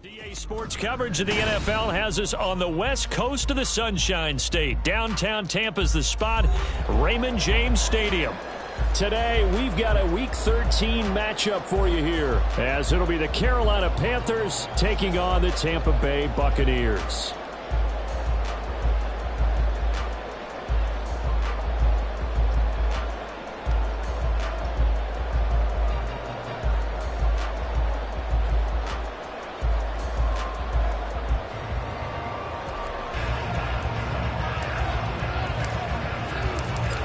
DA Sports coverage of the NFL has us on the west coast of the Sunshine State. Downtown Tampa's the spot, Raymond James Stadium. Today, we've got a Week 13 matchup for you here, as it'll be the Carolina Panthers taking on the Tampa Bay Buccaneers.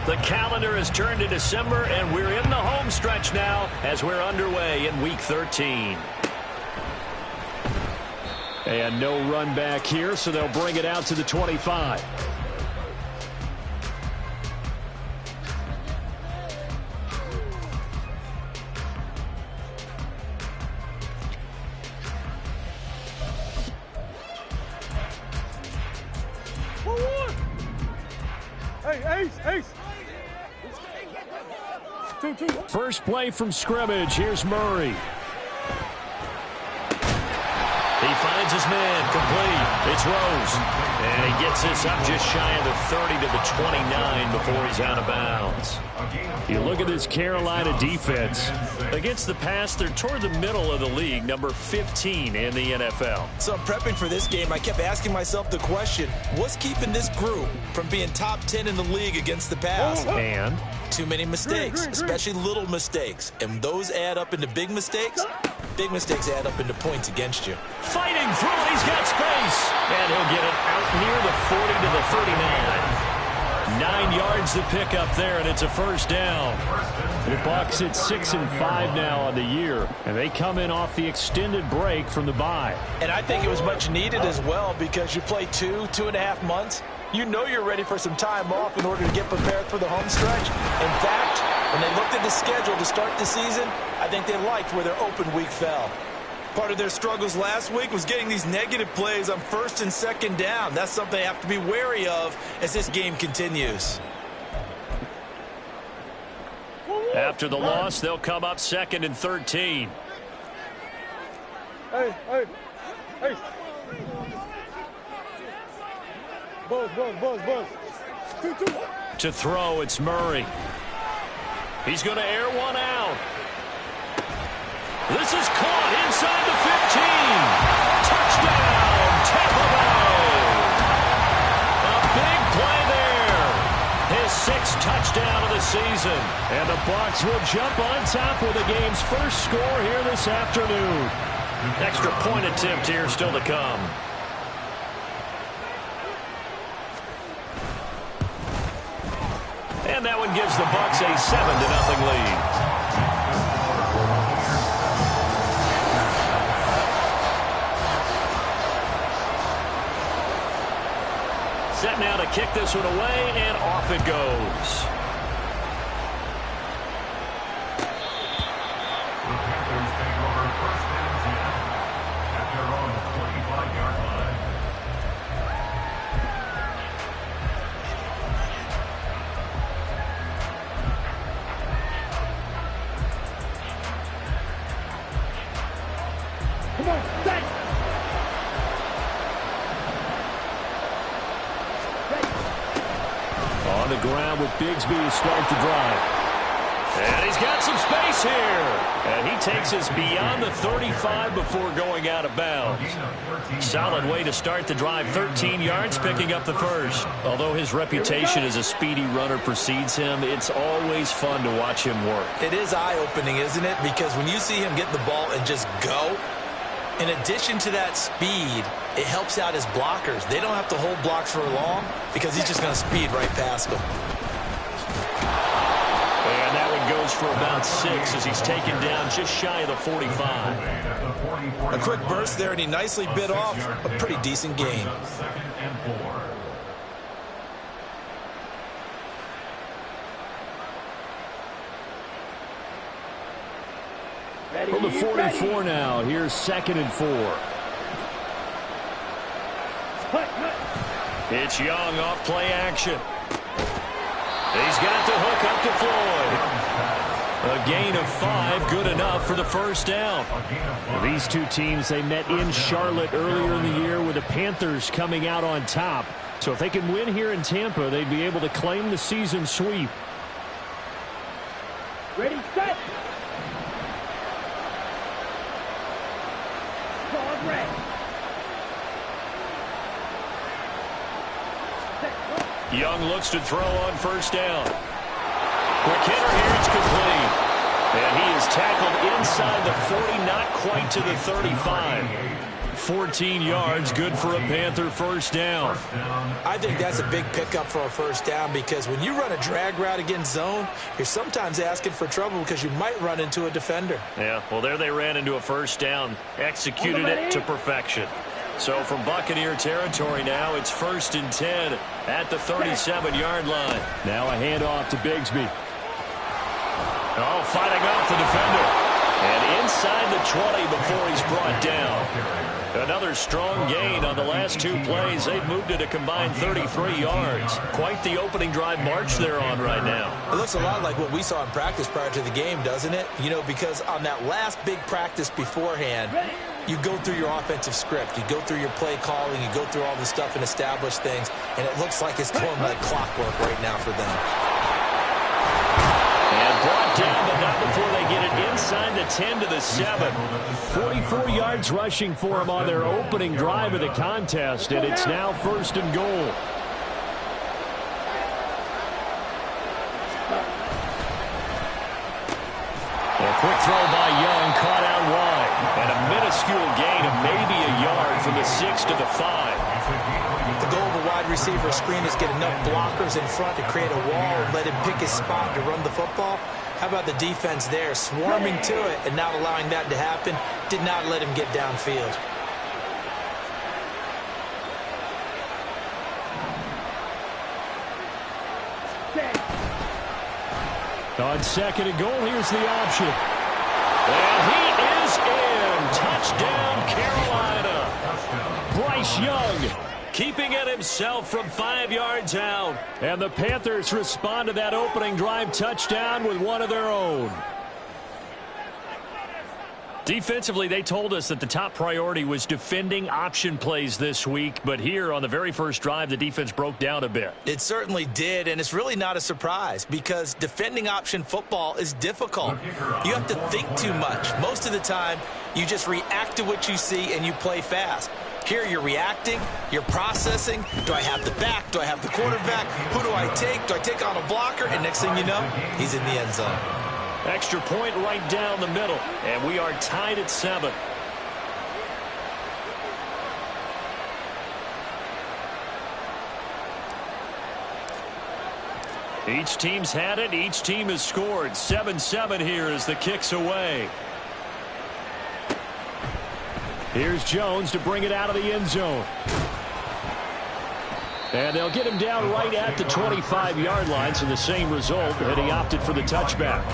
The calendar has turned to December, and we're in the home stretch now as we're underway in Week 13. And no run back here, so they'll bring it out to the 25. Ace. Two. First play from scrimmage. Here's Murray. He finds his man, complete. It's Rose. And he gets this up just shy of the 30 to the 29 before he's out of bounds. You look at this Carolina defense. Against the pass, they're toward the middle of the league, number 15 in the NFL. So prepping for this game, I kept asking myself the question, what's keeping this group from being top 10 in the league against the pass? And too many mistakes, especially little mistakes. And those add up into big mistakes. Big mistakes add up into points against you. Fighting through it, he's got space. And he'll get it out near the 40 to the 39. 9 yards to pick up there, and it's a first down. The Bucs at 6-5 now on the year, and they come in off the extended break from the bye. And I think it was much needed as well, because you play 2.5 months. You know you're ready for some time off in order to get prepared for the home stretch. In fact, when they looked at the schedule to start the season, I think they liked where their open week fell. Part of their struggles last week was getting these negative plays on first and second down. That's something they have to be wary of as this game continues. After the loss, they'll come up 2nd and 13. Hey. Buzz. Two. To throw, it's Murray. He's going to air one out. This is caught inside the 15. Touchdown, Tampa Bay. A big play there. His 6th touchdown of the season. And the Bucs will jump on top with the game's first score here this afternoon. Extra point attempt here still to come. And that one gives the Bucs a 7-0 lead. Set now to kick this one away, and off it goes. The Panthers take over first and 10 at their own 25-yard line. Come on, stay. On the ground with Bigsby to start the drive. And he's got some space here. And he takes us beyond the 35 before going out of bounds. Solid way to start the drive. 13 yards, picking up the first. Although his reputation as a speedy runner precedes him, it's always fun to watch him work. It is eye-opening, isn't it? Because when you see him get the ball and just go, in addition to that speed, it helps out his blockers. They don't have to hold blocks for long because he's just going to speed right past them. And that one goes for about 6 as he's taken down just shy of the 45. A quick burst there, and he nicely bit off a pretty decent gain. 2nd and 4. From the 44 now, here's 2nd and 4. It's Young off play action. He's got the hook up to Floyd. A gain of 5, good enough for the first down. These two teams, they met in Charlotte earlier in the year with the Panthers coming out on top. So if they can win here in Tampa, they'd be able to claim the season sweep. Ready, set. Guard red. Young looks to throw on first down. Quick hitter here, it's complete. And he is tackled inside the 40, not quite to the 35. 14 yards, good for a Panther first down. I think that's a big pickup for a first down because when you run a drag route against zone, you're sometimes asking for trouble because you might run into a defender. Yeah, well, there they ran into a first down, executed it to perfection. So from Buccaneer territory now, it's 1st and 10 at the 37-yard line. Now a handoff to Bigsby. Oh, fighting off the defender. And inside the 20 before he's brought down. Another strong gain on the last 2 plays. They've moved it a combined 33 yards. Quite the opening drive march they're on right now. It looks a lot like what we saw in practice prior to the game, doesn't it? You know, because on that last big practice beforehand, you go through your offensive script. You go through your play calling. You go through all the stuff and establish things. And it looks like it's going like clockwork right now for them. And brought down, but not before they get it inside the 10 to the 7. 44 yards rushing for him on their opening drive of the contest, and it's now 1st and goal. A quick throw by Young, caught out wide. And a minuscule gain of maybe a yard from the 6 to the 5. The goal of a wide receiver screen is get enough blockers in front to create a wall and let him pick his spot to run the football. How about the defense there, swarming to it and not allowing that to happen? Did not let him get downfield. On 2nd and goal, here's the option. And he is in. Touchdown, Carolina. Bryce Young keeping it himself from 5 yards out. And the Panthers respond to that opening drive touchdown with one of their own. Defensively, they told us that the top priority was defending option plays this week. But here on the very first drive, the defense broke down a bit. It certainly did, and it's really not a surprise because defending option football is difficult. You have to think too much. Most of the time, you just react to what you see and you play fast. Here you're reacting, you're processing. Do I have the back? Do I have the quarterback? Who do I take? Do I take on a blocker? And next thing you know, he's in the end zone. Extra point right down the middle, and we are tied at 7. Each team's had it. Each team has scored. 7-7 here as the kick's away. Here's Jones to bring it out of the end zone. And they'll get him down right at the 25-yard line, so the same result, but he opted for the touchback.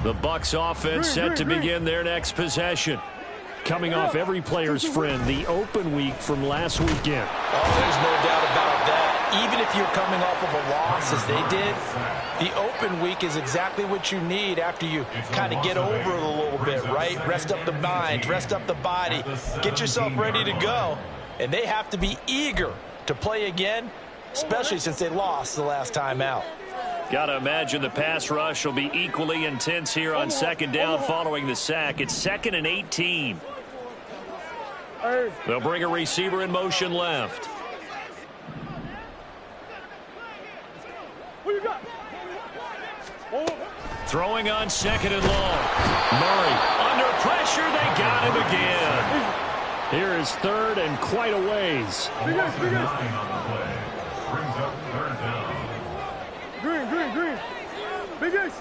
The Bucs offense set to begin their next possession. Coming off every player's friend, the open week from last weekend. Oh, there's no doubt about that. Even if you're coming off of a loss as they did, the open week is exactly what you need after you kind of get over it a little bit, right? Rest up the mind, rest up the body, get yourself ready to go. And they have to be eager to play again, especially since they lost the last time out. Got to imagine the pass rush will be equally intense here on 2nd down following the sack. It's 2nd and 18. They'll bring a receiver in motion left. What you got? Throwing on 2nd and long. Murray under pressure. They got him again. Here is 3rd and quite a ways. Green. Big Ace.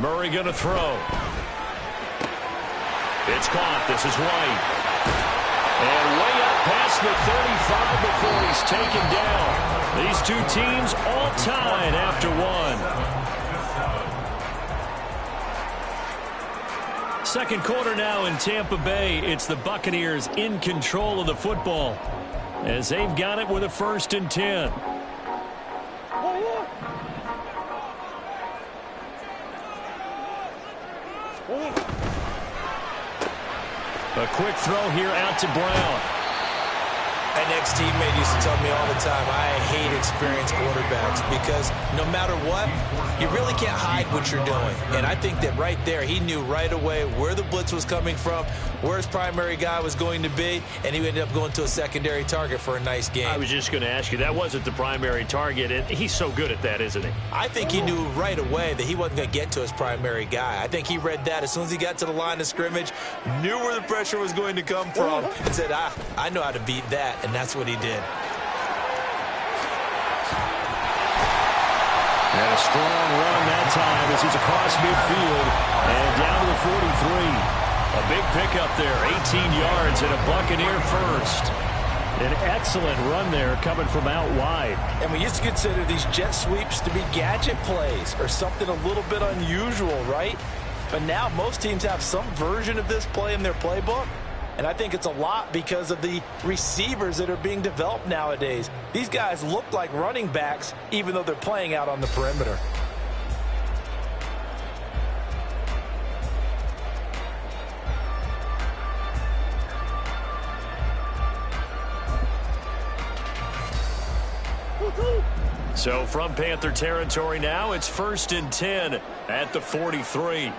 Murray going to throw. It's caught. This is White. And way up past the 35 before he's taken down. These two teams all tied after one. second quarter now in Tampa Bay. It's the Buccaneers in control of the football as they've got it with a 1st and 10. A quick throw here out to Brown. An ex-teammate used to tell me all the time, I hate experienced quarterbacks because no matter what, you really can't hide what you're doing. And I think that right there, he knew right away where the blitz was coming from, where his primary guy was going to be, and he ended up going to a secondary target for a nice game. I was just going to ask you, that wasn't the primary target, and he's so good at that, isn't he? I think he knew right away that he wasn't going to get to his primary guy. I think he read that as soon as he got to the line of scrimmage, knew where the pressure was going to come from, and said, I know how to beat that. And that's what he did. And a strong run that time as he's across midfield and down to the 43. A big pickup there, 18 yards and a Buccaneer first. An excellent run there coming from out wide. And we used to consider these jet sweeps to be gadget plays or something a little bit unusual, right? But now most teams have some version of this play in their playbook. And I think it's a lot because of the receivers that are being developed nowadays. These guys look like running backs, even though they're playing out on the perimeter. So from Panther territory now, it's 1st and 10 at the 43.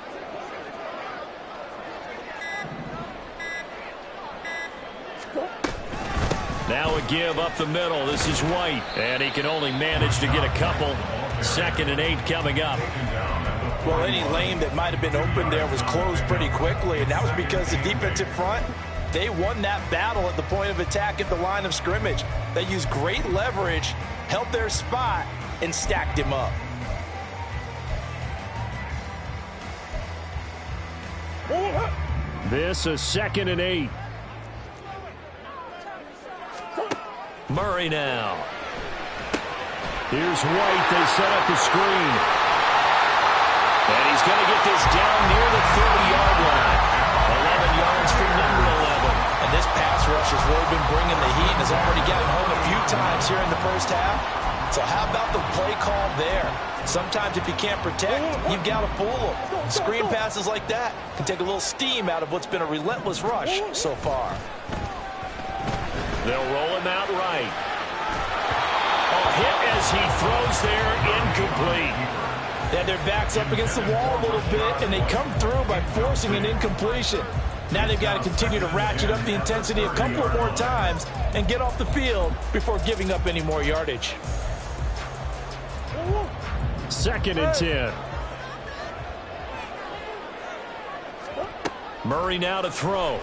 Now a give up the middle. This is White. And he can only manage to get a couple. 2nd and 8 coming up. Well, any lane that might have been open there was closed pretty quickly, and that was because the defensive front, they won that battle at the point of attack at the line of scrimmage. They used great leverage, held their spot, and stacked him up. This is 2nd and 8. Murray now. Here's White. They set up the screen. And he's going to get this down near the 30-yard line. 11 yards for number 11. And this pass rush has really been bringing the heat and has already gotten home a few times here in the first half. So how about the play call there? Sometimes if you can't protect, you've got to fool them. Screen passes like that can take a little steam out of what's been a relentless rush so far. They'll roll him out right. A hit as he throws there, incomplete. Yeah, their back's up against the wall a little bit, and they come through by forcing an incompletion. Now they've got to continue to ratchet up the intensity a couple of more times and get off the field before giving up any more yardage. 2nd and 10. Murray now to throw.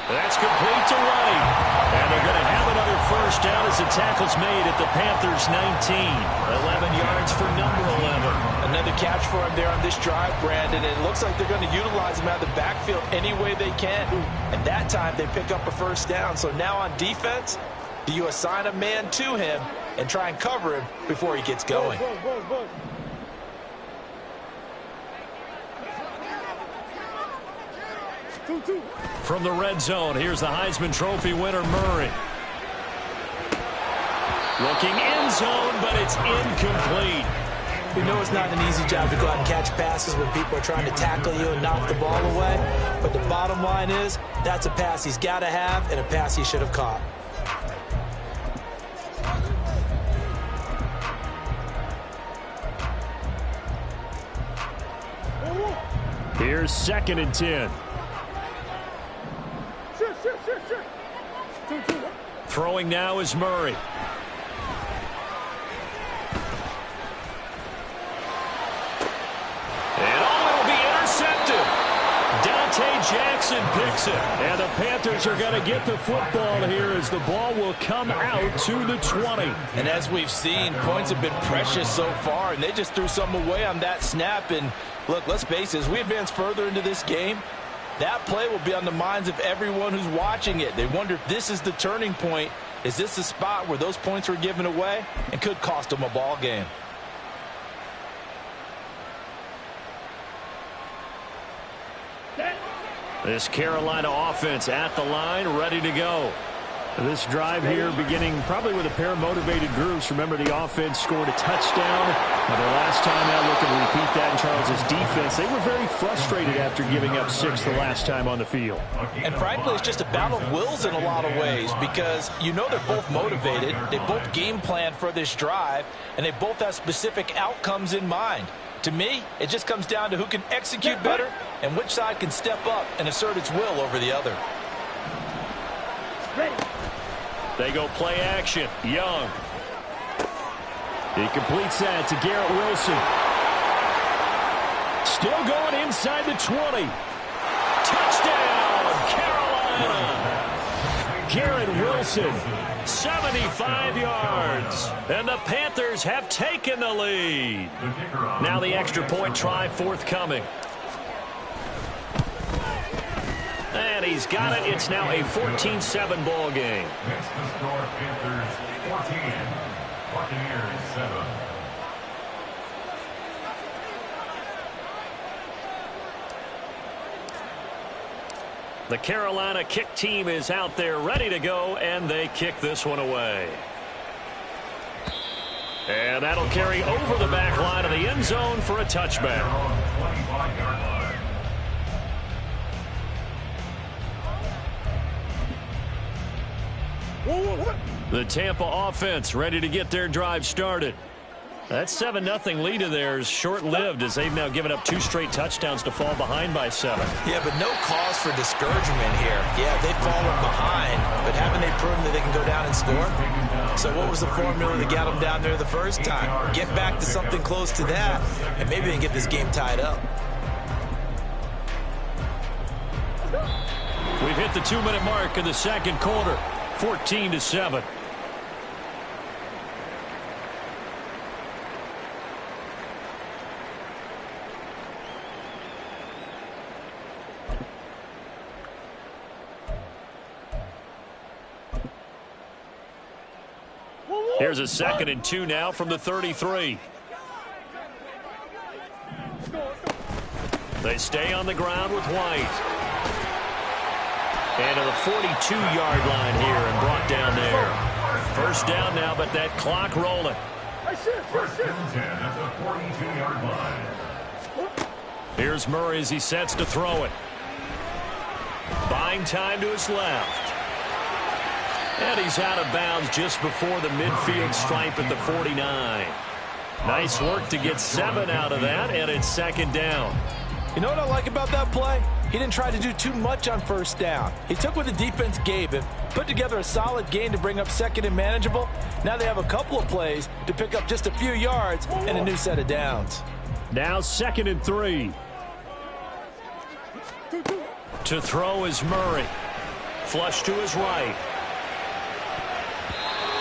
That's complete to White. And they're going to have another first down as the tackle's made at the Panthers' 19. 11 yards for number 11. Another catch for him there on this drive, Brandon. And it looks like they're going to utilize him out of the backfield any way they can. And that time they pick up a first down. So now on defense, do you assign a man to him and try and cover him before he gets going? From the red zone, here's the Heisman Trophy winner, Murray. Looking end zone, but it's incomplete. We know it's not an easy job to go out and catch passes when people are trying to tackle you and knock the ball away. But the bottom line is, that's a pass he's got to have and a pass he should have caught. Here's 2nd and 10. Throwing now is Murray. And it'll be intercepted. Dante Jackson picks it. And the Panthers are going to get the football here as the ball will come out to the 20. And as we've seen, points have been precious so far, and they just threw some away on that snap. And look, let's face it, as we advance further into this game, that play will be on the minds of everyone who's watching it. They wonder if this is the turning point. Is this the spot where those points were given away and could cost them a ball game? This Carolina offense at the line, ready to go. This drive here beginning probably with a pair of motivated groups. Remember, the offense scored a touchdown. Their last time out, looking to repeat that in Charles' defense. They were very frustrated after giving up 6 the last time on the field. And frankly, it's just a battle of wills in a lot of ways because you know they're both motivated. They both game plan for this drive, and they both have specific outcomes in mind. To me, it just comes down to who can execute better and which side can step up and assert its will over the other. They go play action. Young. He completes that to Garrett Wilson. Still going inside the 20. Touchdown, Carolina. Garrett Wilson. 75 yards. And the Panthers have taken the lead. Now the extra point try forthcoming. And he's got it. It's now a 14-7 ball game. Next to score, Panthers 14, Buccaneers 7. The Carolina kick team is out there ready to go, and they kick this one away. And that'll carry over the back line of the end zone for a touchback. On the 25-yard line. The Tampa offense ready to get their drive started. That 7-0 lead of theirs short-lived as they've now given up 2 straight touchdowns to fall behind by 7. Yeah, but no cause for discouragement here. Yeah, they've fallen behind, but haven't they proven that they can go down and score? So what was the formula that got them down there the first time? Get back to something close to that, and maybe they can get this game tied up. We've hit the 2-minute mark in the second quarter. 14-7. Here's a 2nd and 2 now from the 33. They stay on the ground with White. And to the 42-yard line here and brought down there. First down now, but that clock rolling. First and 10 at the 42-yard line. Here's Murray as he sets to throw it. Buying time to his left. And he's out of bounds just before the midfield stripe at the 49. Nice work to get 7 out of that, and it's 2nd down. You know what I like about that play? He didn't try to do too much on first down. He took what the defense gave him, put together a solid gain to bring up 2nd and manageable. Now they have a couple of plays to pick up just a few yards and a new set of downs. Now 2nd and 3. To throw is Murray. Flush to his right.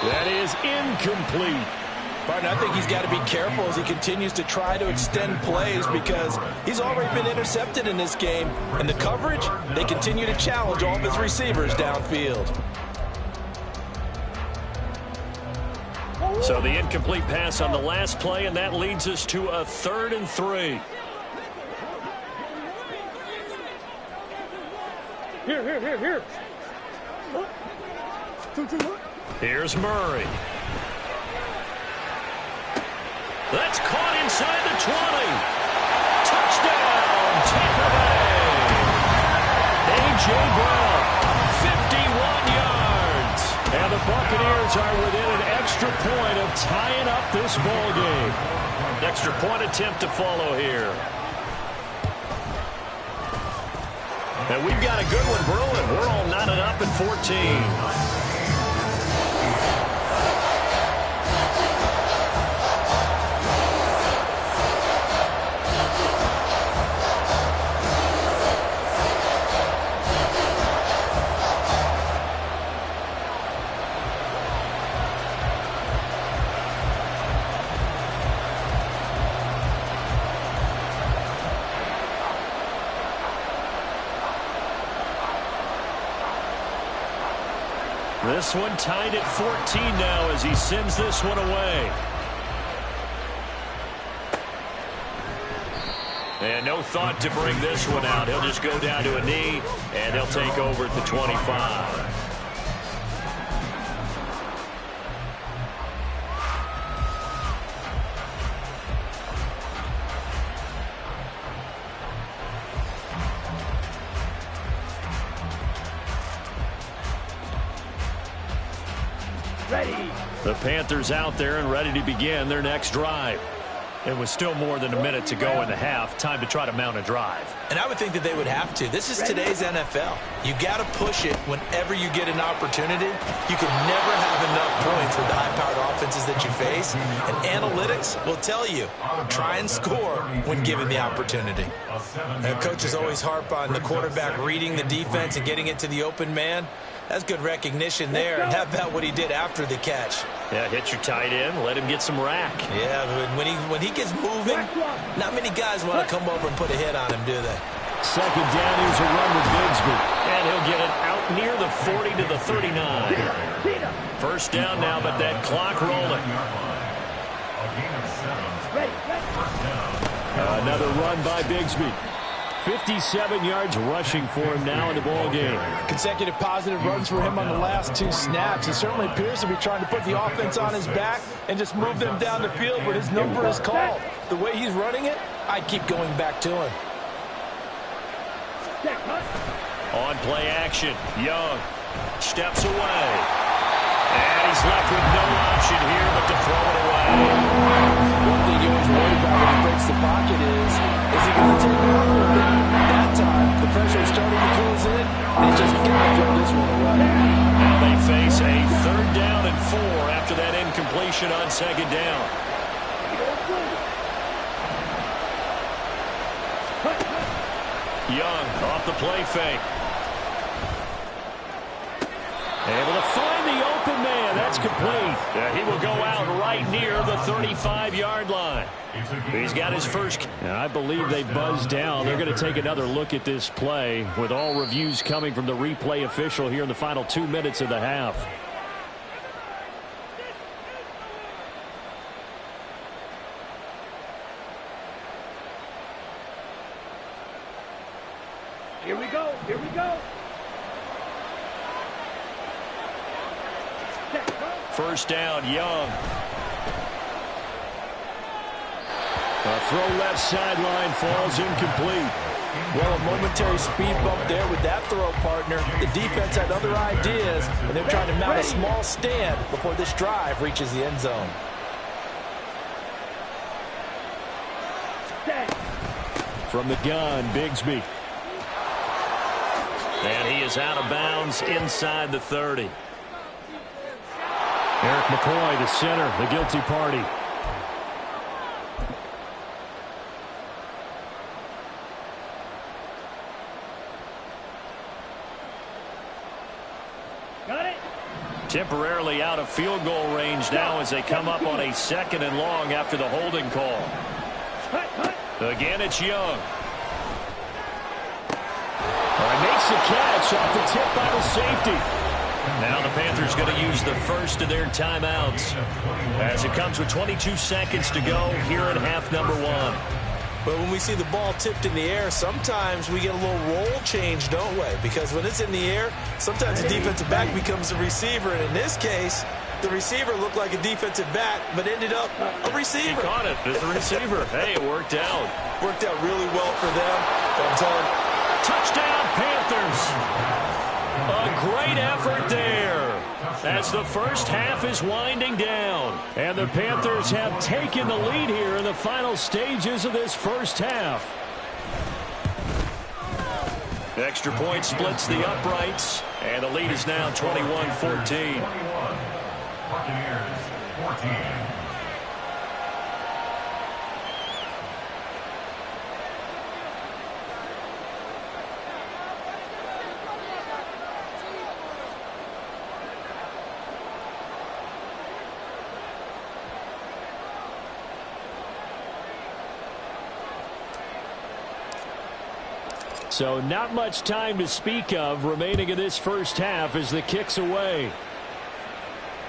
That is incomplete. Partner, I think he's got to be careful as he continues to try to extend plays because he's already been intercepted in this game. And the coverage, they continue to challenge all of his receivers downfield. So the incomplete pass on the last play, and that leads us to a 3rd and 3. Here. Here's Murray. That's caught inside the 20. Touchdown, Tampa Bay. A.J. Brown, 51 yards. And the Buccaneers are within an extra point of tying up this ball game. Extra point attempt to follow here. And we've got a good one brewing. We're all knotted up at 14. This one tied at 14 now as he sends this one away. And no thought to bring this one out. He'll just go down to a knee, and he'll take over at the 25. Ready. The Panthers out there and ready to begin their next drive. It was still more than a minute to go in the half. Time to try to mount a drive. And I would think that they would have to. This is today's NFL. You got to push it whenever you get an opportunity. You can never have enough points with the high-powered offenses that you face. And analytics will tell you, try and score when given the opportunity. And coaches always harp on the quarterback reading the defense and getting it to the open man. That's good recognition there. And how about what he did after the catch? Yeah, hit your tight end, let him get some rack. Yeah, but when he gets moving, not many guys want to come over and put a hit on him, do they? Second down, here's a run with Bigsby. And he'll get it out near the 40 to the 39. First down now, but that clock rolling. Another run by Bigsby. 57 yards rushing for him now in the ball game. Consecutive positive runs for him on the last two snaps. He certainly appears to be trying to put the offense on his back and just move them down the field when his number is called. The way he's running it, I keep going back to him. On play action, Young steps away. And he's left with no option here but to throw it away. One thing you always worry about when he breaks the pocket is he going to take off with it? That time, the pressure is starting to close in. They just got to throw this one away. Now they face a 3rd down and 4 after that incompletion on 2nd down. Young off the play fake. Able to find the open man. That's complete. Yeah, he will go out right near the 35-yard line. He's got his first. And I believe they buzzed down. They're going to take another look at this play with all reviews coming from the replay official here in the final 2 minutes of the half. Here we go. Here we go. First down, Young. A throw left sideline falls incomplete. Well, a momentary speed bump there with that throw, partner. The defense had other ideas, and they're trying to mount a small stand before this drive reaches the end zone. From the gun, Bigsby. And he is out of bounds inside the 30. Eric McCoy, the center, the guilty party. Got it. Temporarily out of field goal range now as they come up on a 2nd and long after the holding call. Again, it's Young. Makes the catch off the tip by the safety. Now the Panthers going to use the first of their timeouts as it comes with 22 seconds to go here in half number 1. But when we see the ball tipped in the air, sometimes we get a little roll change, don't we? Because when it's in the air, sometimes the defensive back becomes a receiver. And in this case, the receiver looked like a defensive back, but ended up a receiver. He caught it as a receiver. Hey, it worked out. Worked out really well for them. I'm telling you. Touchdown, Panthers. A great effort there as the first half is winding down. And the Panthers have taken the lead here in the final stages of this first half. The extra point splits the uprights, and the lead is now 21-14. Buccaneers 14. So not much time to speak of remaining in this first half as the kick's away.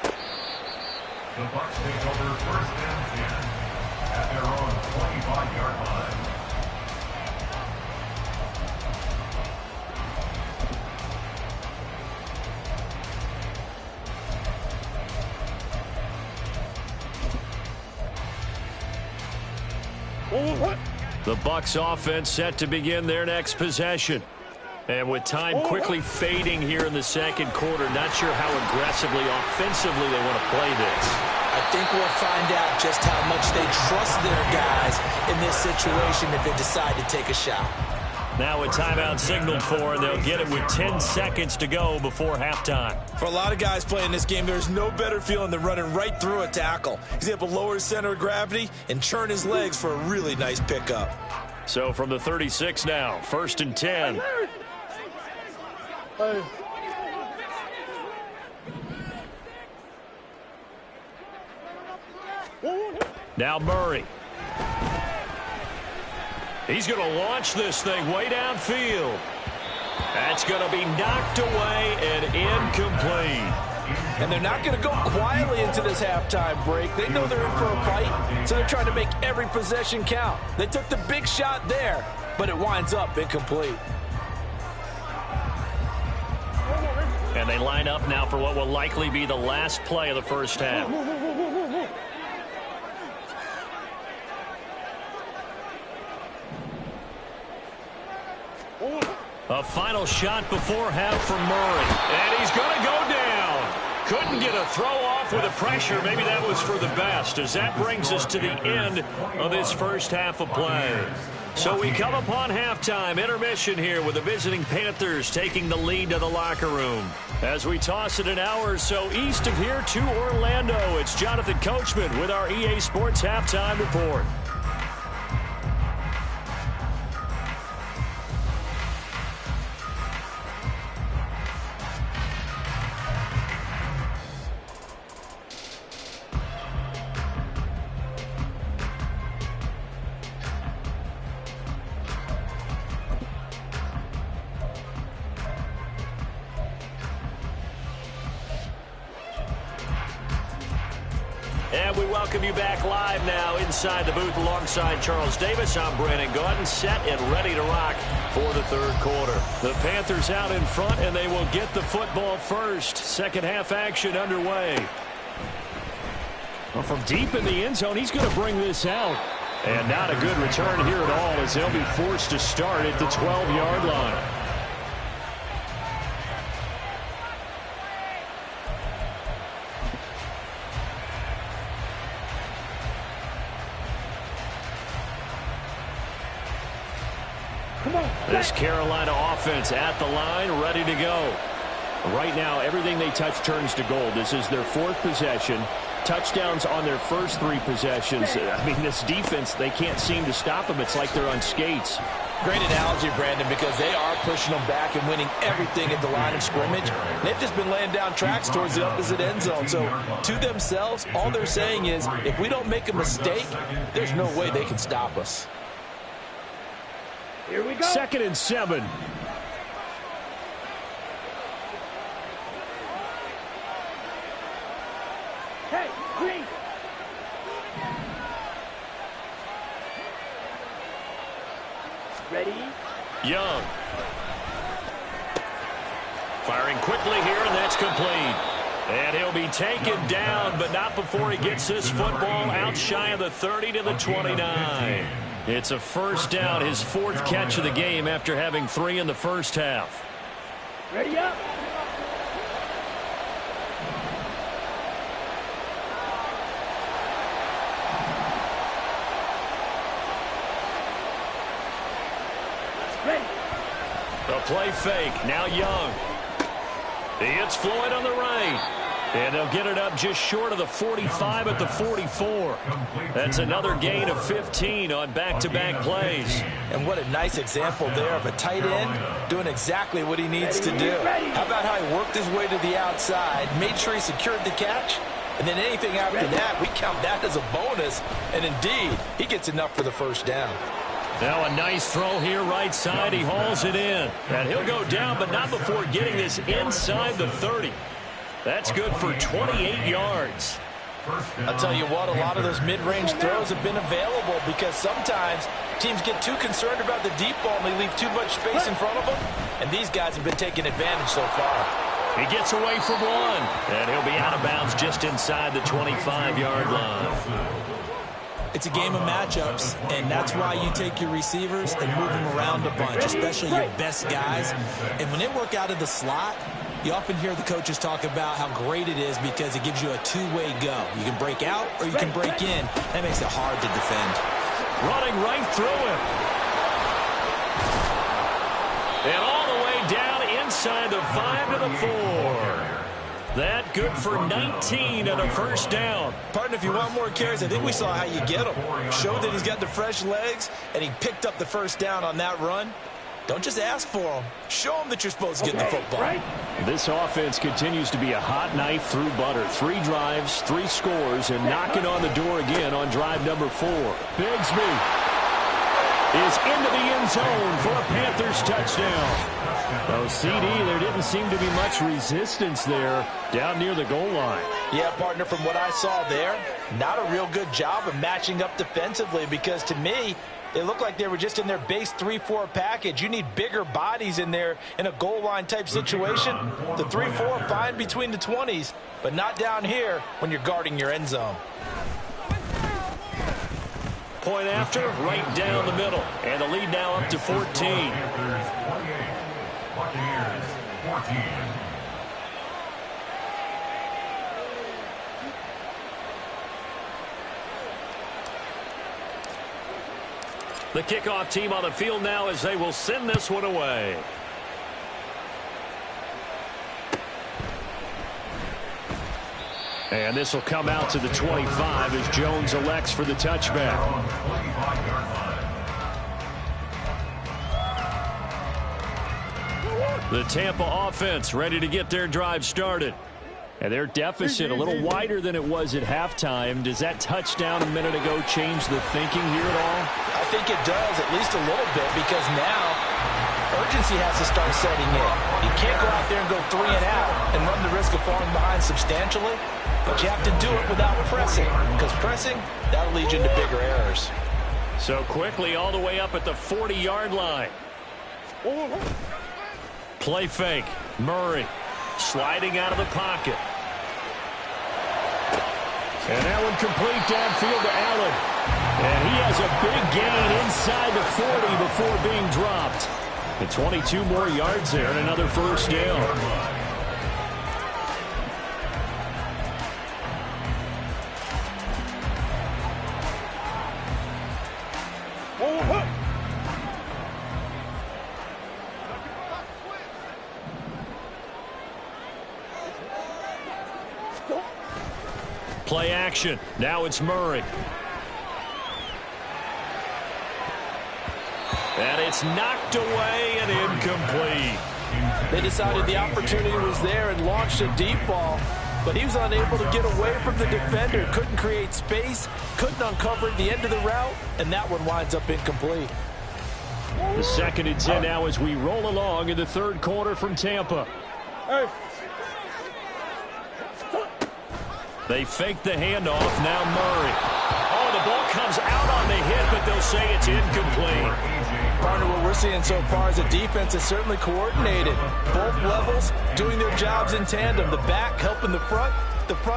The Bucs take over 1st and 10 at their own 25-yard line. The Bucs offense set to begin their next possession. And with time quickly fading here in the second quarter, not sure how aggressively, offensively they want to play this. I think we'll find out just how much they trust their guys in this situation if they decide to take a shot. Now a timeout signaled for, and they'll get it with 10 seconds to go before halftime. For a lot of guys playing this game, there's no better feeling than running right through a tackle. He's able to lower his center of gravity and churn his legs for a really nice pickup. So from the 36 now, 1st and 10. Now Murray. He's going to launch this thing way downfield. That's going to be knocked away and incomplete. And they're not going to go quietly into this halftime break. They know they're in for a fight, so they're trying to make every possession count. They took the big shot there, but it winds up incomplete. And they line up now for what will likely be the last play of the first half. A final shot before half from Murray. And he's going to go down. Couldn't get a throw off with the pressure. Maybe that was for the best, as that brings us to the end of this first half of play. So we come upon halftime, intermission here with the visiting Panthers taking the lead to the locker room. As we toss it an hour or so east of here to Orlando, it's Jonathan Coachman with our EA Sports Halftime Report. And we welcome you back live now inside the booth alongside Charles Davis. I'm Brandon Gaudin, set and ready to rock for the third quarter. The Panthers out in front, and they will get the football first. Second half action underway. Well, from deep in the end zone, he's going to bring this out. And not a good return here at all, as they'll be forced to start at the 12-yard line. This Carolina offense at the line, ready to go. Right now, everything they touch turns to gold. This is their fourth possession. Touchdowns on their first three possessions. I mean, this defense, they can't seem to stop them. It's like they're on skates. Great analogy, Brandon, because they are pushing them back and winning everything at the line of scrimmage. They've just been laying down tracks towards the opposite end zone. So to themselves, all they're saying is, if we don't make a mistake, there's no way they can stop us. Here we go. 2nd and 7. Hey, green. Ready? Young. Firing quickly here, and that's complete. And he'll be taken down, but not before he gets this football out shy of the 30 to the 29. It's a first down, his fourth catch of the game after having 3 in the first half. Ready up. Ready. The play fake, now Young. He hits Floyd on the right. And they'll get it up just short of the 45 at the 44. That's another gain of 15 on back-to-back plays. And what a nice example there of a tight end doing exactly what he needs to do. How about how he worked his way to the outside, made sure he secured the catch, and then anything after that, we count that as a bonus. And indeed, he gets enough for the first down. Now a nice throw here right side. He hauls it in. And he'll go down, but not before getting this inside the 30. That's good for 28 yards. I'll tell you what, a lot of those mid-range throws have been available because sometimes teams get too concerned about the deep ball and they leave too much space in front of them. And these guys have been taking advantage so far. He gets away from one. And he'll be out of bounds just inside the 25-yard line. It's a game of matchups, and that's why you take your receivers and move them around a bunch, especially your best guys. And when they work out of the slot, you often hear the coaches talk about how great it is because it gives you a two-way go. You can break out or you can break in. That makes it hard to defend. Running right through him. And all the way down inside the 5 to the 4. That good for 19 and a first down. Partner, if you want more carries, I think we saw how you get him. Showed that he's got the fresh legs, and he picked up the first down on that run. Don't just ask for him. Show him that you're supposed to get the football. Right. This offense continues to be a hot knife through butter. 3 drives, 3 scores, and knocking on the door again on drive number 4. Bigsby is into the end zone for a Panthers touchdown. Oh, CD, there didn't seem to be much resistance there down near the goal line. Yeah, partner, from what I saw there, not a real good job of matching up defensively because to me, they look like they were just in their base 3-4 package. You need bigger bodies in there in a goal line type situation. The 3-4 fine between the 20s, but not down here when you're guarding your end zone. Point after, right down the middle. And the lead now up to 14. Buccaneers 14. The kickoff team on the field now as they will send this one away. And this will come out to the 25 as Jones elects for the touchback. The Tampa offense ready to get their drive started. And their deficit a little wider than it was at halftime. Does that touchdown a minute ago change the thinking here at all? I think it does, at least a little bit, because now urgency has to start setting in. You can't go out there and go 3 and out and run the risk of falling behind substantially, but you have to do it without pressing, because pressing, that'll lead you into bigger errors. So quickly all the way up at the 40-yard line. Play fake. Murray sliding out of the pocket. And that one complete downfield to Allen. And he has a big gain inside the 40 before being dropped. And 22 more yards there and another first down. Play action. Now it's Murray. And it's knocked away and incomplete. They decided the opportunity was there and launched a deep ball, but he was unable to get away from the defender. Couldn't create space, couldn't uncover the end of the route, and that one winds up incomplete. The 2nd and 10 now as we roll along in the 3rd quarter from Tampa. They fake the handoff. Now Murray. Oh, the ball comes out on the hit, but they'll say it's incomplete. Partner, what we're seeing so far is a defense is certainly coordinated. Both levels doing their jobs in tandem. The back helping the front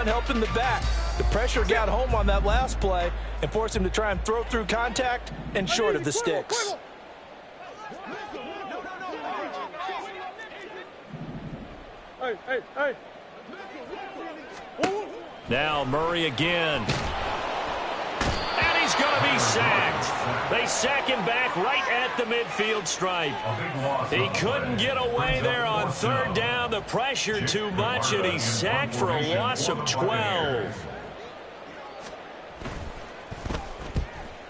helping the back. The pressure got home on that last play and forced him to try and throw through contact and short of the sticks. Now Murray again. And he's going to be sacked. They sack him back right at the midfield stripe. He couldn't get away there on 3rd down. The pressure too much, and he's sacked for a loss of 12.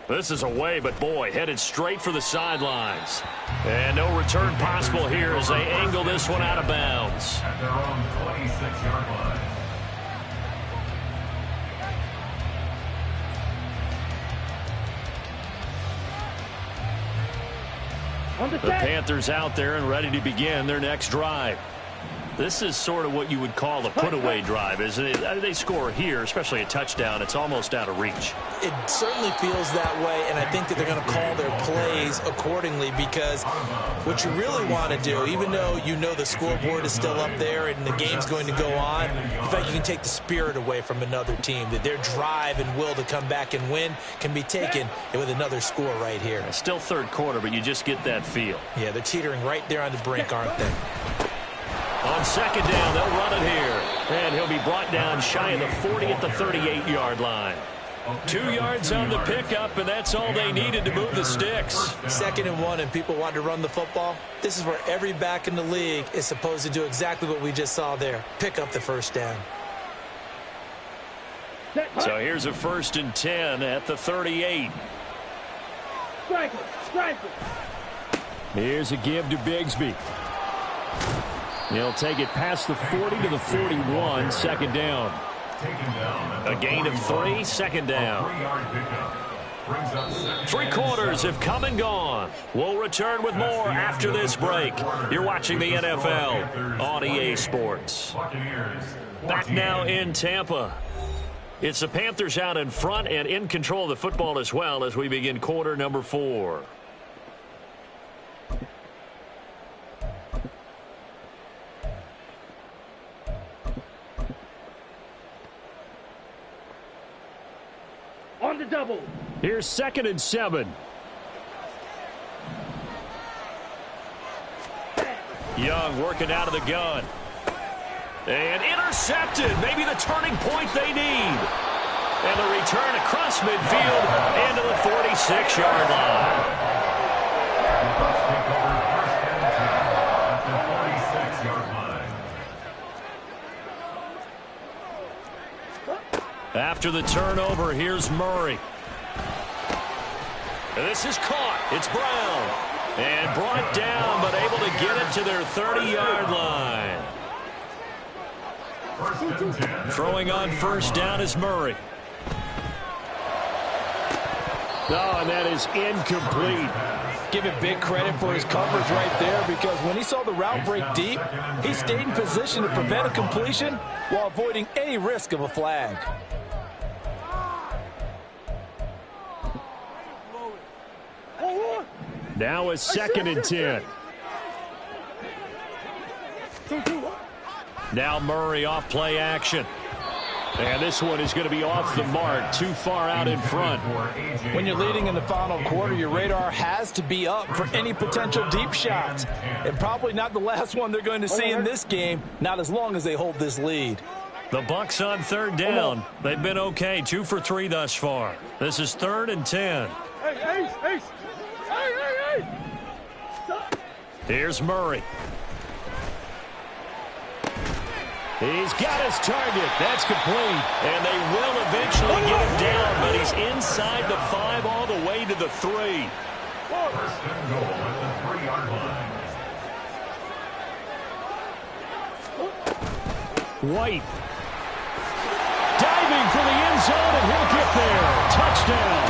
This is away, but boy, headed straight for the sidelines. And no return possible here as they angle this one out of bounds. At their own 26-yard line. The Panthers out there and ready to begin their next drive. This is sort of what you would call a put-away drive, isn't it? They score here, especially a touchdown. It's almost out of reach. It certainly feels that way, and I think that they're going to call their plays accordingly, because what you really want to do, even though you know the scoreboard is still up there and the game's going to go on, in fact, you can take the spirit away from another team, that their drive and will to come back and win can be taken with another score right here. It's still third quarter, but you just get that feel. Yeah, they're teetering right there on the brink, aren't they? On second down, they'll run it here. And he'll be brought down shy of the 40 at the 38-yard line. 2 yards on the pickup, and that's all they needed to move the sticks. 2nd and 1, and people want to run the football. This is where every back in the league is supposed to do exactly what we just saw there. Pick up the first down. So here's a 1st and 10 at the 38. Strike it. Strike it. Here's a give to Bigsby. He'll take it past the 40 to the 41, 2nd down. A gain of 3, 2nd down. 3 quarters have come and gone. We'll return with more after this break. You're watching the NFL on EA Sports. Back now in Tampa. It's the Panthers out in front and in control of the football as well as we begin quarter number 4. On the double. Here's 2nd and 7. Young working out of the gun. And intercepted. Maybe the turning point they need. And the return across midfield into the 46-yard line. After the turnover, here's Murray. And this is caught. It's Brown. And brought down, but able to get it to their 30-yard line. Throwing on 1st down is Murray. Oh, and that is incomplete. Give him big credit for his coverage right there, because when he saw the route break deep, he stayed in position to prevent a completion while avoiding any risk of a flag. Now a 2nd and 10. Now Murray off play action. And this one is going to be off the mark, too far out in front. When you're leading in the final quarter, your radar has to be up for any potential deep shots. And probably not the last one they're going to see in this game, not as long as they hold this lead. The Bucs on 3rd down. They've been okay, 2 for 3 thus far. This is 3rd and 10. Hey, Ace, Ace. Hey. Here's Murray. He's got his target. That's complete. And they will eventually get him down, but he's inside the 5 all the way to the 3. 1st and goal at the 3-yard line. White. Diving for the end zone, and he'll get there. Touchdown.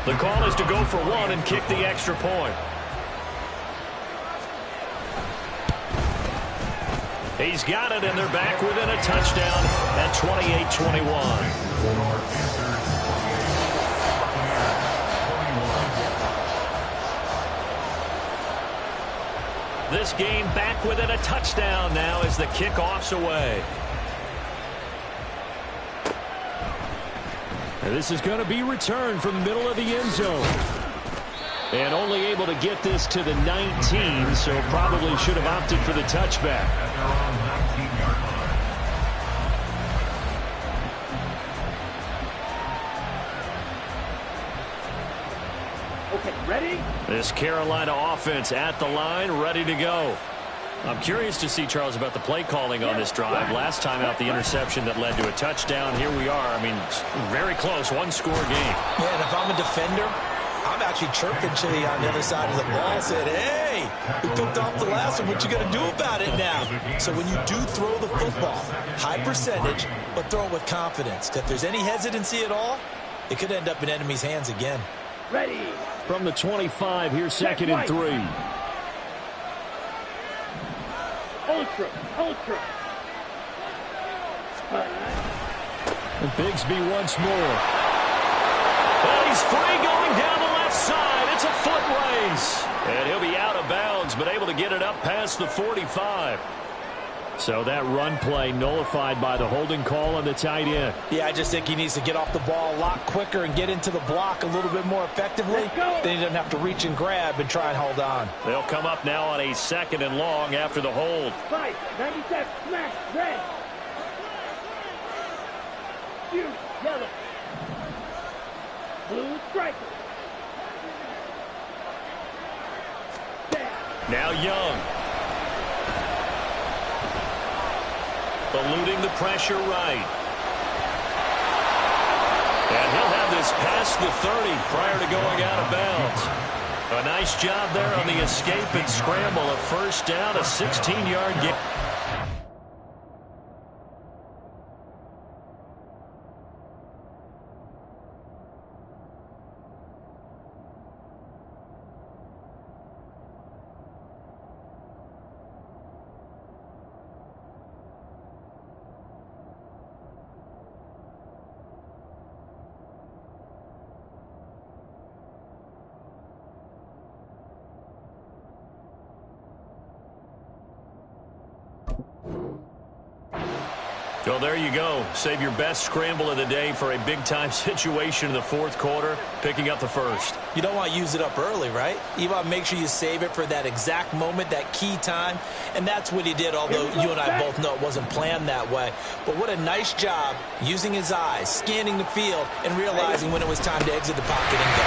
The call is to go for 1 and kick the extra point. He's got it, and they're back within a touchdown at 28-21. This game back within a touchdown now as the kickoff's away. And this is going to be returned from the middle of the end zone. And only able to get this to the 19, so probably should have opted for the touchback. At their own 19-yard line. Okay, ready? This Carolina offense at the line, ready to go. I'm curious to see, Charles, about the play calling on this drive. Last time out, the interception that led to a touchdown. Here we are. I mean, very close, one-score game. Yeah, and if I'm a defender, I'm actually chirping Chili on the other side of the ball, said, hey, we picked off the last one. What you going to do about it now? So when you do throw the football, high percentage, but throw it with confidence. If there's any hesitancy at all, it could end up in enemy's hands again. Ready. From the 25, here's 2nd and 3. Ultra. And Bigsby once more. And he's free going down the left side. It's a foot race. And he'll be out of bounds, but able to get it up past the 45. So that run play nullified by the holding call on the tight end. Yeah, I just think he needs to get off the ball a lot quicker and get into the block a little bit more effectively. Then he doesn't have to reach and grab and try and hold on. They'll come up now on a 2nd and long after the hold. 5, 97, smash, red. You, yellow. Blue striker. Now Young. Eluding the pressure right. And he'll have this past the 30 prior to going out of bounds. A nice job there on the escape and scramble. A first down, a 16-yard gain. Well, there you go. Save your best scramble of the day for a big-time situation in the 4th quarter, picking up the first. You don't want to use it up early, right? You want to make sure you save it for that exact moment, that key time. And that's what he did, although you and I both know it wasn't planned that way. But what a nice job using his eyes, scanning the field, and realizing when it was time to exit the pocket and go.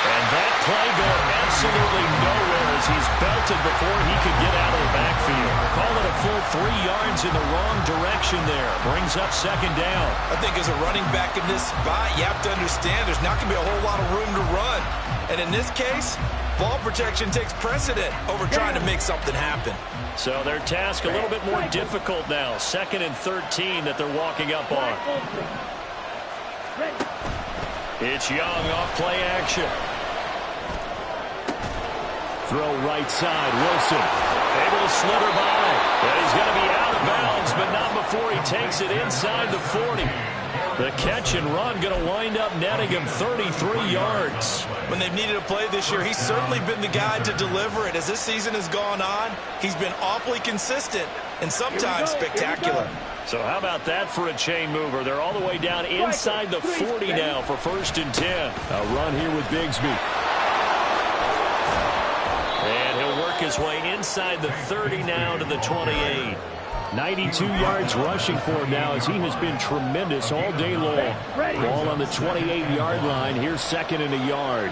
And that play going absolutely nowhere as he's belted before he could get out of the backfield. Call it a full 3 yards in the wrong direction there. Brings up 2nd down. I think as a running back in this spot, you have to understand there's not going to be a whole lot of room to run. And in this case, ball protection takes precedent over trying to make something happen. So their task a little bit more difficult now. 2nd and 13 that they're walking up on. It's Young off play action. Throw right side, Wilson. Able to slither by. And he's going to be out of bounds, but not before he takes it inside the 40. The catch and run going to wind up netting him 33 yards. When they've needed a play this year, he's certainly been the guy to deliver it. As this season has gone on, he's been awfully consistent and sometimes spectacular. So how about that for a chain mover? They're all the way down inside the 40 now for 1st and 10. A run here with Bigsby. And he'll work his way inside the 30 now to the 28. 92 yards rushing for him now as he has been tremendous all day long. Ball on the 28-yard line. Here's 2nd and a yard.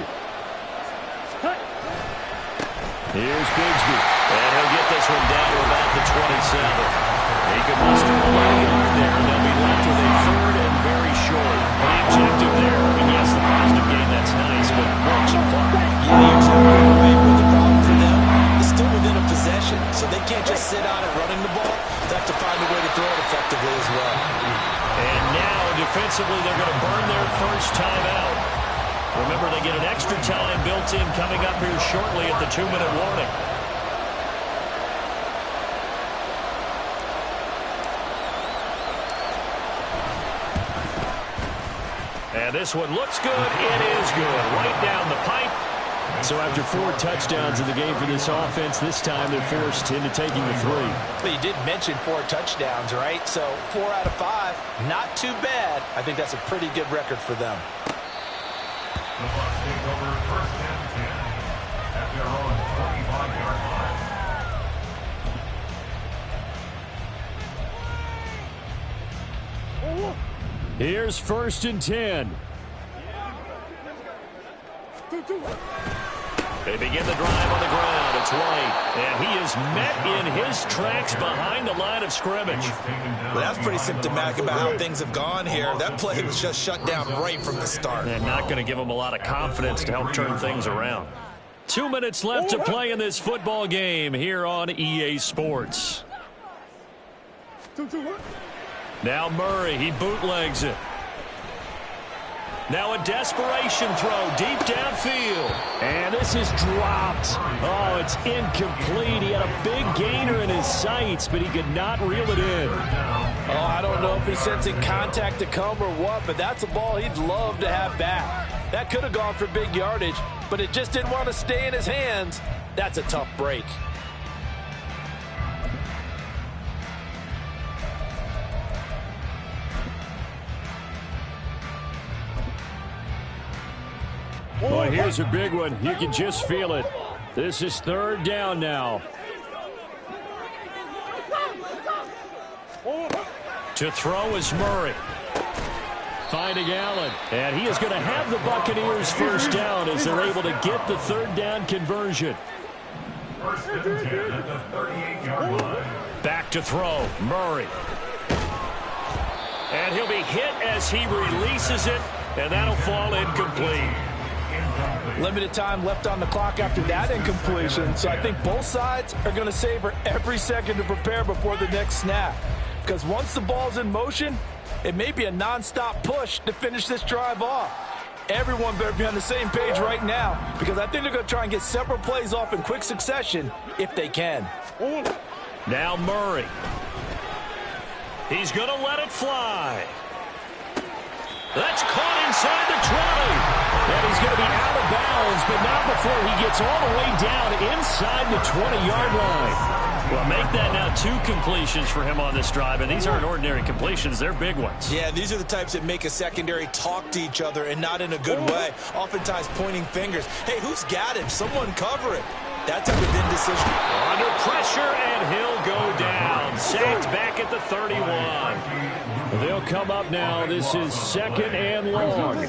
Here's Bigsby. And he'll get this one down to about the 27. He can muster a yard there, and they'll be left with a 3rd and very short. The objective there, I mean, yes, the positive gain, that's nice, but watch the clock. Yeah, you're exactly right, but the problem for them is still within a possession, so they can't just sit on it running the ball. They have to find a way to throw it effectively as well. And now, defensively, they're going to burn their first time out. Remember, they get an extra time built in coming up here shortly at the 2-minute warning. And this one looks good. It is good. Right down the pipe. So after 4 touchdowns in the game for this offense, this time they're forced into taking the 3. But you did mention 4 touchdowns, right? So 4 out of 5, not too bad. I think that's a pretty good record for them. The Bucs take over 1st and 10 at their own 45-yard line. Here's 1st and 10. They begin the drive on the ground. it's White. And he is met in his tracks behind the line of scrimmage. Well, that's pretty symptomatic about how things have gone here. That play was just shut down right from the start. And not going to give him a lot of confidence to help turn things around. 2 minutes left to play in this football game here on EA Sports. Now Murray, he bootlegs it. Now a desperation throw deep downfield. And this is dropped. Oh, it's incomplete. He had a big gainer in his sights, but he could not reel it in. Oh, I don't know if he's sensing contact to come or what, but that's a ball he'd love to have back. That could have gone for big yardage, but it just didn't want to stay in his hands. That's a tough break. Well, here's a big one. You can just feel it. This is third down now. To throw is Murray. Finding Allen. And he is going to have the Buccaneers first down as they're able to get the third down conversion. First and 10 at the 38-yard line. Back to throw, Murray. And he'll be hit as he releases it, and that'll fall incomplete. Limited time left on the clock after that incompletion, so I think both sides are going to savor every second to prepare before the next snap. Because once the ball's in motion, it may be a non-stop push to finish this drive off. Everyone better be on the same page right now, because I think they're going to try and get several plays off in quick succession if they can. Now Murray. He's going to let it fly. That's caught inside the 20. And he's going to be out of bounds, but not before he gets all the way down inside the 20-yard line. Well, make that now 2 completions for him on this drive, and these aren't ordinary completions. They're big ones. Yeah, these are the types that make a secondary talk to each other and not in a good way, oftentimes pointing fingers. Hey, who's got him? Someone cover it. That type of indecision. Under pressure, and he'll go down. Sacked back at the 31. They'll come up now. This is second and long.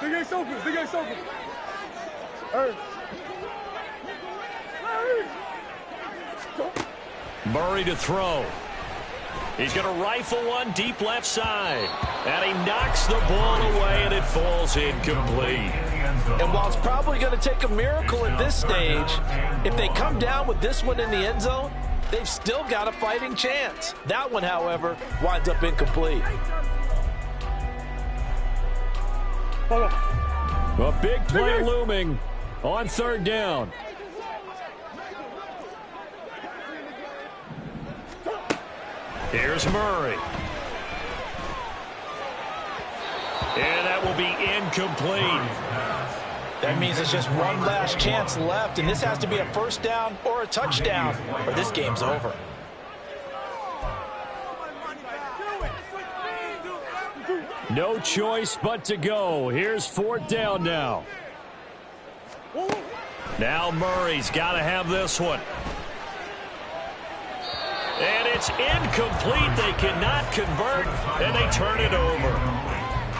Big Ace open. Big Ace open. Murray to throw. He's going to rifle one deep left side. And he knocks the ball away, and it falls incomplete. And while it's probably going to take a miracle at this stage, if they come down with this one in the end zone, they've still got a fighting chance. That one, however, winds up incomplete. A big play looming on third down. Here's Murray. And that will be incomplete. That means it's just one last chance left, and this has to be a first down or a touchdown, or this game's over. No choice but to go. Here's fourth down now. Now Murray's got to have this one. And it's incomplete. They cannot convert, and they turn it over.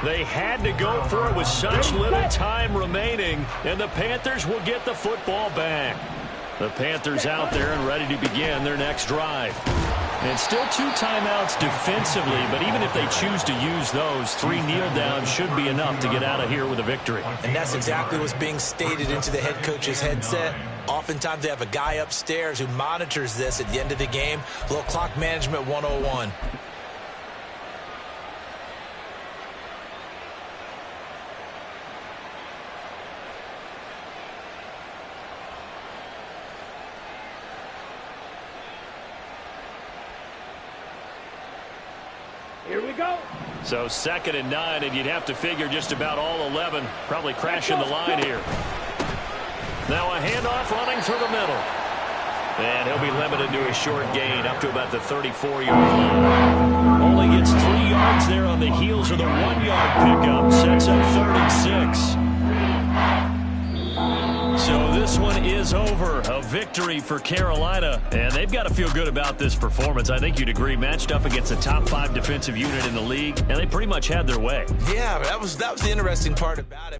They had to go for it with such little time remaining, and the Panthers will get the football back. The Panthers out there and ready to begin their next drive. And still 2 timeouts defensively, but even if they choose to use those, 3 kneel downs should be enough to get out of here with a victory. And that's exactly what's being stated into the head coach's headset. Oftentimes they have a guy upstairs who monitors this at the end of the game. A little clock management 101. Here we go. So 2nd and 9, and you'd have to figure just about all 11 probably crashing the line here. Now a handoff running through the middle. And he'll be limited to a short gain up to about the 34-yard line. Only gets 3 yards there on the heels of the 1-yard pickup. Sets up 3rd and 6. So this one is over. A victory for Carolina, and they've got to feel good about this performance. I think you'd agree. Matched up against the top 5 defensive unit in the league, and they pretty much had their way. Yeah, that was the interesting part about it.